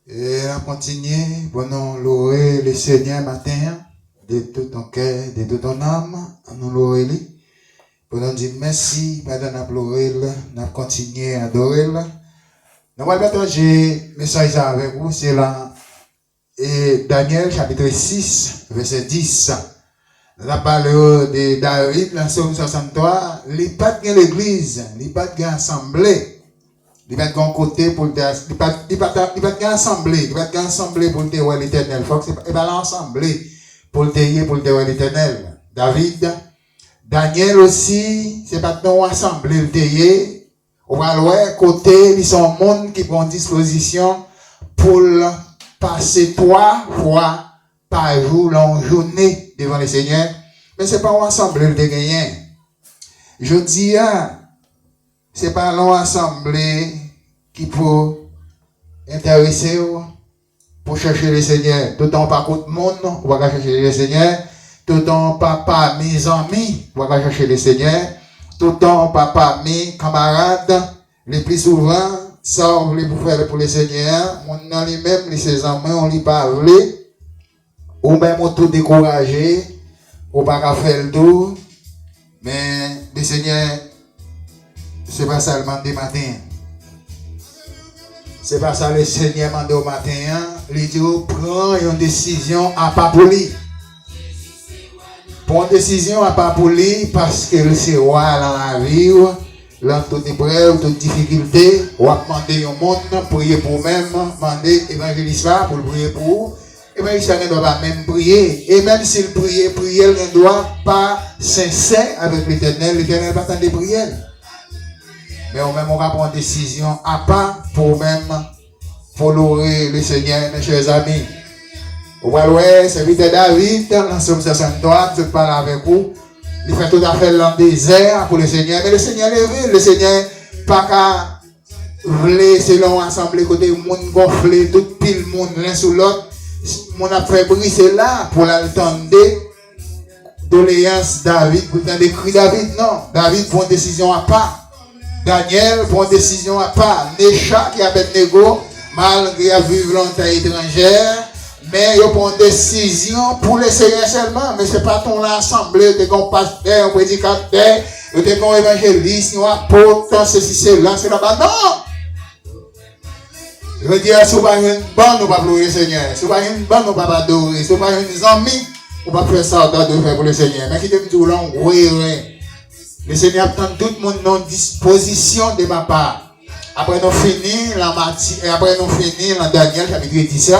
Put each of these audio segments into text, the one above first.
Et on continue, bon, louer le Seigneur matin, de tout ton cœur, de toute ton âme, nous louer lui. Bon, dire merci, pendant nous louer, nous continuer à adorer. Nous allons partager le message avec vous, c'est là, et Daniel chapitre 6, verset 10. Nous avons parlé de David, dans Somme 63, il n'y a pas de l'église, il n'y a pas de assemblée. Il va être un côté pour le il va être assemblé, il va être assemblé pour le terroir l'éternel. Il faut que c'est pas l'assemblée pour le terroir l'éternel. David, Daniel aussi, c'est pas non assemblée le terroir. On va voir côté, ils sont monde qui prend disposition pour passer 3 fois par jour, en journée devant le Seigneur. Mais c'est pas une assemblée le terroir. Je dis, c'est pas l'assemblée qui peut intéresser pour chercher le Seigneur. Tout le temps pas contre le monde, on va chercher le Seigneur. Tout le temps papa, mes amis, on va chercher le Seigneur. Tout le temps papa, mes camarades, les plus souvent, ça on veut faire pour le Seigneur. On a les mêmes, les amis, on lui parle. Ou même on tout découragé, on va faire le tour. Mais le Seigneur, c'est pas ça le mandé matin. C'est pas ça le Seigneur mandé au matin. Il dit, prends une décision à pas pour lui. Prends une décision à pas pour lui parce que le Seigneur dans la vie, dans toute épreuve, toute difficulté, on va demander au monde, prier pour même, demander évangéliste pour le prier pour vous. Évangéliste ne doit pas même prier. Et même s'il prie, il ne doit pas sincère avec l'Éternel. L'Éternel va attendre des prières. Mais on va prendre une décision à part pour même louer le Seigneur, mes chers amis. Vous voyez, c'est vite David, dans Somme 63, je parle avec vous. Il fait tout à fait le désert pour le Seigneur. Mais le Seigneur est vu, le Seigneur pas qu'à laisser l'assemblée côté le monde gonflé, tout pile le monde l'un sous l'autre. Mon a fait briser là pour l'attendre doléance David, pour l'entendre cri David. Non, David prend une décision à part. Daniel prend une décision à part. Nécha qui a Abednego, malgré vivre longtemps étrangère, mais il prend une décision pour le Seigneur seulement. Mais ce n'est pas ton assemblée, tu es un pasteur, un prédicateur, tu es un évangéliste, un apôtre, ceci, cela, c'est là-bas. Non! Je veux dire, si vous n'avez pas une bande, vous ne pouvez pas louer le Seigneur. Si vous n'avez pas une bande, vous ne pouvez pas adorer. Si vous n'avez pas une amie, vous ne pouvez pas faire ça de faire pour le Seigneur. Mais qui te dit, là, oui. Le Seigneur attend tout le monde dans disposition de ma part. Après nous finir la matière, après nous finir dans Daniel chapitre 10,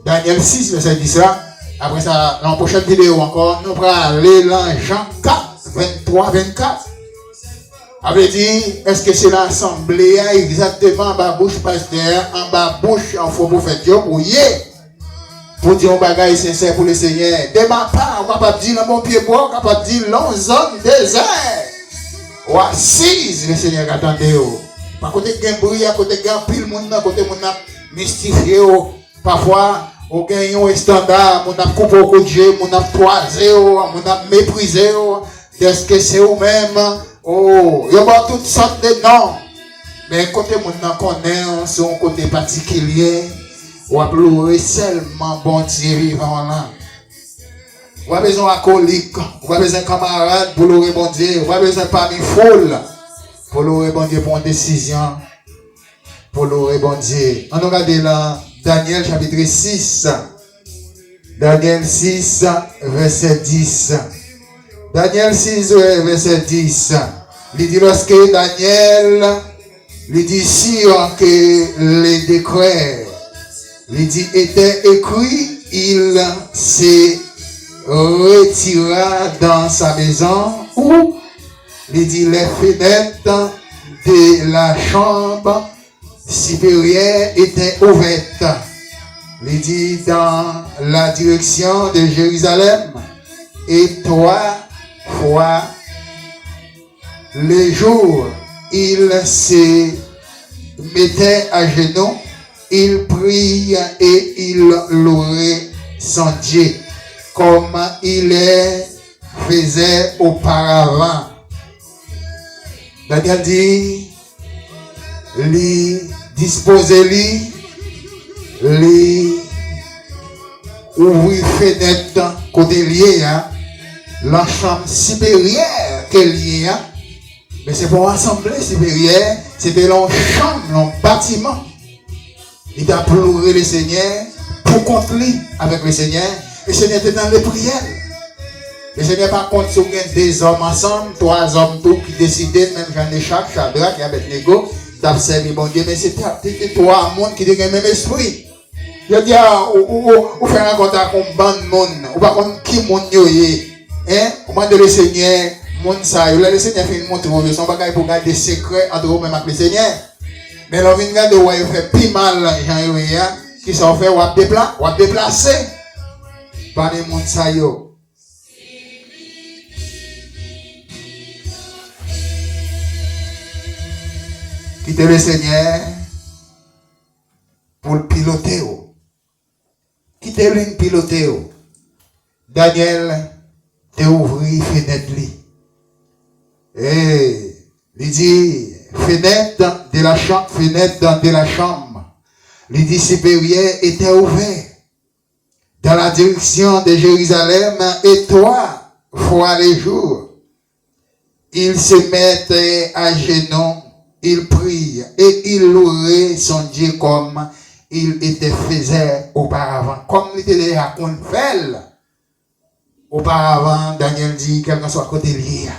Daniel 6 verset 10. Après ça, dans la prochaine vidéo encore, nous allons aller dans Jean 4, 23, 24. Avait dit, est-ce que c'est l'assemblée exactement en bas bouche pasteur, en bas bouche en faux prophète, pour dire un bagage sincère pour le Seigneur. De ma part, on ne peut pas dire dans mon pied bois, on ne peut pas dire long zone désert. Ou assise, le Seigneur attendait. Par côté de bruit, à côté de pile, à côté de mystifié. Parfois, on gagne un standard, on a coupé au coup de jeu, on a toisé, on a méprisé. Est-ce que c'est vous-même? Oh, il y a toutes sortes de noms. Mais côté mon connaît, c'est un côté particulier. On va louer seulement bon Dieu vivant là. On a besoin d'alcoolique, on a besoin de camarades pour louer bon Dieu, on a besoin de parmi foule pour louer bon Dieu pour une décision. Pour louer bon Dieu. On regarde là Daniel chapitre 6. Daniel 6, verset 10. Daniel 6, verset 10. Il dit lorsque Daniel lui dit si que les décrets, il dit était écrit, il s'est retira dans sa maison où il dit les fenêtres de la chambre supérieure étaient ouvertes. Il dit dans la direction de Jérusalem et 3 fois le jour il se mettait à genoux, il prie et il louait son Dieu comme il le faisait auparavant. Daniel dit, lui disposer lui les ouvrir fenêtre côté lié, hein, la chambre supérieure qu'elle liée, hein, mais c'est pour assemblée supérieure, c'était leur chambre, leur bâtiment. Il a pleuré le Seigneur pour compter avec le Seigneur. Le Seigneur était dans les prières. Le Seigneur par contre, si vous avez des hommes ensemble, 3 hommes tout qui décidaient, même Jean de Shadrach et Abednego, d'observer mon Dieu, mais c'était 3 mondes qui avaient le même esprit. Je dis, vous faites un contact avec un bon monde, vous ne savez pas qui monde est. Hein? Vous demandez le Seigneur, monde ça, le Seigneur fait une montre, ils sont pas pour garder des secrets entre vous-même avec le Seigneur. Mais l'on vient regarder où il fait plus mal, Jean-Yoya, qui sont fait, ou déplacer par les mondes ça. Quittez le Seigneur pour le piloter. Quittez-le piloter. Daniel te ouvrit fenêtre. Et il dit fenêtre de la chambre. Il dit supérieur était ouvert dans la direction de Jérusalem et toi, fois les jours, il se mettait à genoux. Il prie et il louait son Dieu comme il était faisait auparavant. Comme il était déjà qu'on fait auparavant, Daniel dit, quel que soit côté lié.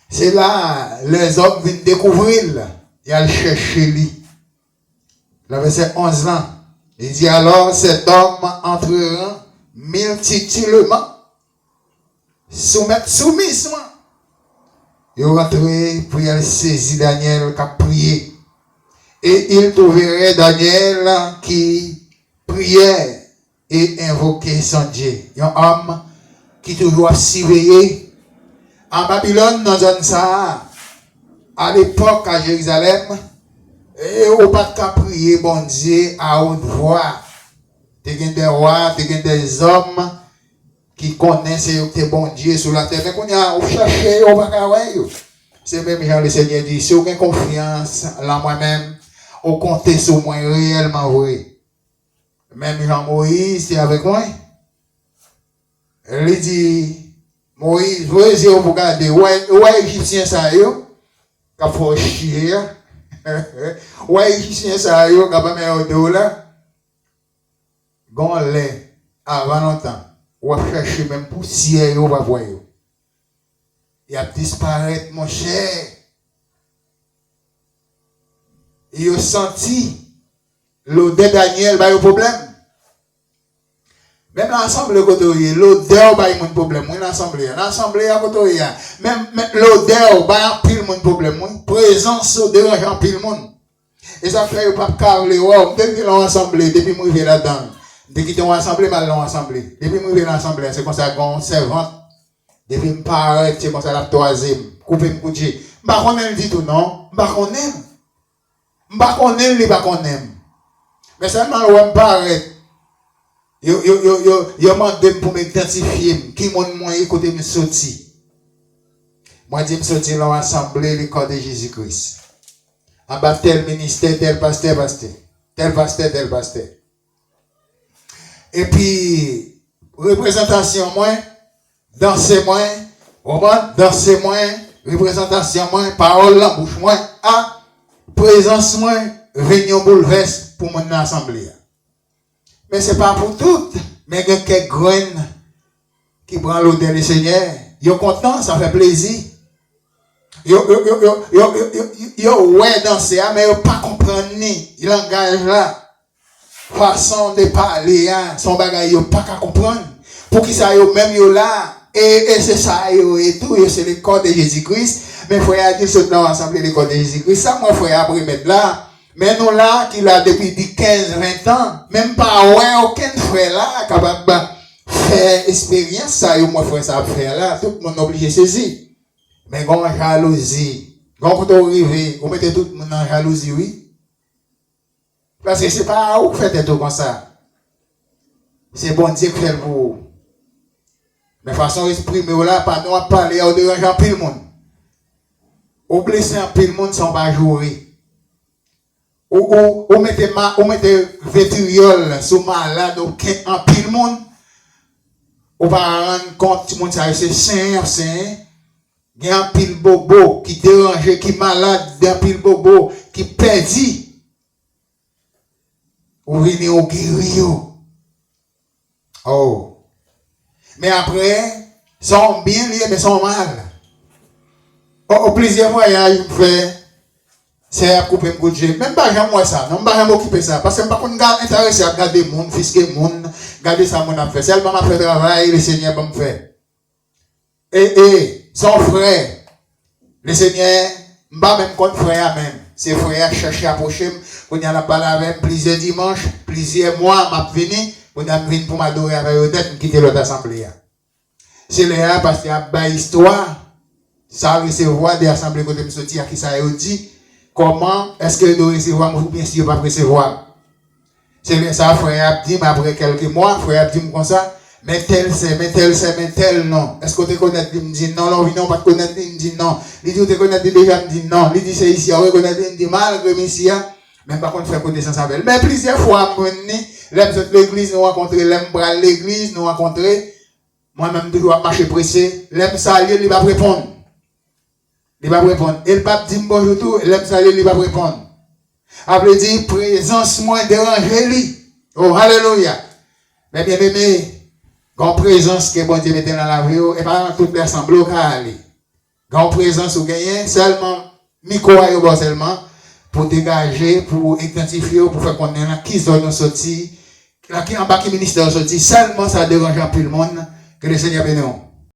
C'est là, les hommes viennent découvrir, et ils cherchent lui. Le verset 11 ans. Il dit alors, cet homme entrera multituellement, soumisement. Il rentrait pour y saisir Daniel qui a prié. Et il trouverait Daniel qui priait et invoquait son Dieu. Un homme qui toujours surveillé. En Babylone, dans zone ça, à l'époque à Jérusalem, et au pas qu'à prier bon Dieu à haute voix. Il y a des rois, il y a des hommes qui connaissent que bon Dieu sur la terre. Mais quand on cherche, on va voir. C'est même genre le Seigneur dit, si vous avez confiance en moi-même, on compte sur moi réellement vrai. Même Jean Moïse, c'est avec moi. Il dit, Moïse, vous regardez, ouais, Égyptien ça yo, qui faut chier. Ouais, Égyptien ça yo, qui va mettre au dos là. Gon lait, avant longtemps. Ou à chercher même poussière, on va voir. Il a disparu, mon cher. Il a senti l'odeur de Daniel, il y a un problème. Même l'assemblée, l'odeur, il y a un problème. L'assemblée, à côté, même l'odeur, il y a un problème. Présence, l'odeur, il y a un monde. Et ça fait que pas carré, depuis l'assemblée, depuis que je suis là-dedans. Depuis qu'ils ont assemblé, mal l'ont assemblé. Depuis que je suis l'assemblée, c'est comme ça qu'on servante. Depuis que je paraît, c'est comme ça la troisième. Coupé me coucher. Je ne sais pas dit tout, non. Je ne sais pas qu'on aime. Mais seulement, je me paraît. Yo demande pour m'identifier. Qui m'a dit côté me sorti. Moi, je me sorti dans l'assemblée, le corps de Jésus-Christ. En bas, tel ministère, tel pasteur. Tel pasteur. Et puis, représentation moins, danser moins, danser moins, représentation moins, parole en bouche moins, présence moins, venir bouleverse pour mon assemblée. Mais ce n'est pas pour toutes, mais il y a quelques graines qui prennent l'odeur du Seigneur. Ils sont contents, ça fait plaisir. Ils ouais danser, mais ils ne pas comprendre ni le langage là. Façon de parler, son bagage, ils ne pas comprendre. Pour qui ça, même là, et c'est ça, et tout, c'est le corps de Jésus-Christ. Mais il faut dire que c'est dans l'assemblée du corps de Jésus-Christ. Ça, moi, il faut après mettre là. Mais nous là, qui l'a depuis 15-20 ans, même pas ouais, aucun frère là, capable de faire expérience, ça, moi, frère, ça faire là. Tout le monde est obligé de saisir. Mais quand on jalousie, quand on arrive, on mettez tout le monde en jalousie, oui. Parce que c'est pas où vous faites tout comme ça. C'est bon Dieu qui fait pour vous. Mais façon d'exprimer là, pas nous à parler, on dérange un peu le monde. Au blessé un peu le monde sans pas jouer. Ou mettez véturiol sous malade ou en pile monde. Ou pas rendre compte tout le monde ça c'est sain. Il y a un pile bobo qui dérange, qui malade, un pile bobo qui perdu. Ou venez au guérir. Oh. Mais après, sont bien liés, mais sont mal. Au plusieurs voyages, je fais, c'est à couper mon budget. Même pas j'aime moi ça, non pas j'aime m'occuper ça. Parce que par contre, je suis intéressé à regarder le monde, fisquer le monde, regarder ça, mon affaire. C'est elle m'a fait travail, le Seigneur va me faire. Et, son frère, le Seigneur, je ne pas même contre frère même. C'est frère chercher à approcher, on y a parlé avec plusieurs dimanches, plusieurs mois, m'a venu, on a venu pour m'adorer avec eux, d'être quitter l'autre assemblée. C'est là parce qu'il y a une histoire, ça recevoir des assemblées côté me sortir qui ça dit, comment est-ce que de recevoir ou bien si vous pas recevoir. C'est là ça frère a dit, mais après quelques mois, frère a dit comme ça. Mais tel non. Est-ce que tu connais? Il me dit non, non, pas te connaître. Il me dit non. Il dit, tu connais déjà? Il me dit non. Il dit, c'est ici, on reconnaît, il me dit malgré ici, même par contre, faire connaissance avec elle. Mais plusieurs fois, l'église, nous rencontrer, l'église, nous rencontrer. Moi-même, je dois marcher pressé. L'aime saluer, il va répondre. Il va répondre. Et le pape dit bonjour tout, l'aime saluer, il va répondre. Après, dit, présence moins dérangée, lui. Oh, alléluia. Mais bien aimé, grand présence que bon Dieu mettait dans la vie, et pas toute l'assemblée locale. Grand présence ou gagner, seulement, micro et seulement, pour dégager, pour identifier, pour faire connaître qui zone sorti, qui en bas qui ministère sorti, seulement ça dérange un peu le monde, que le Seigneur bénisse.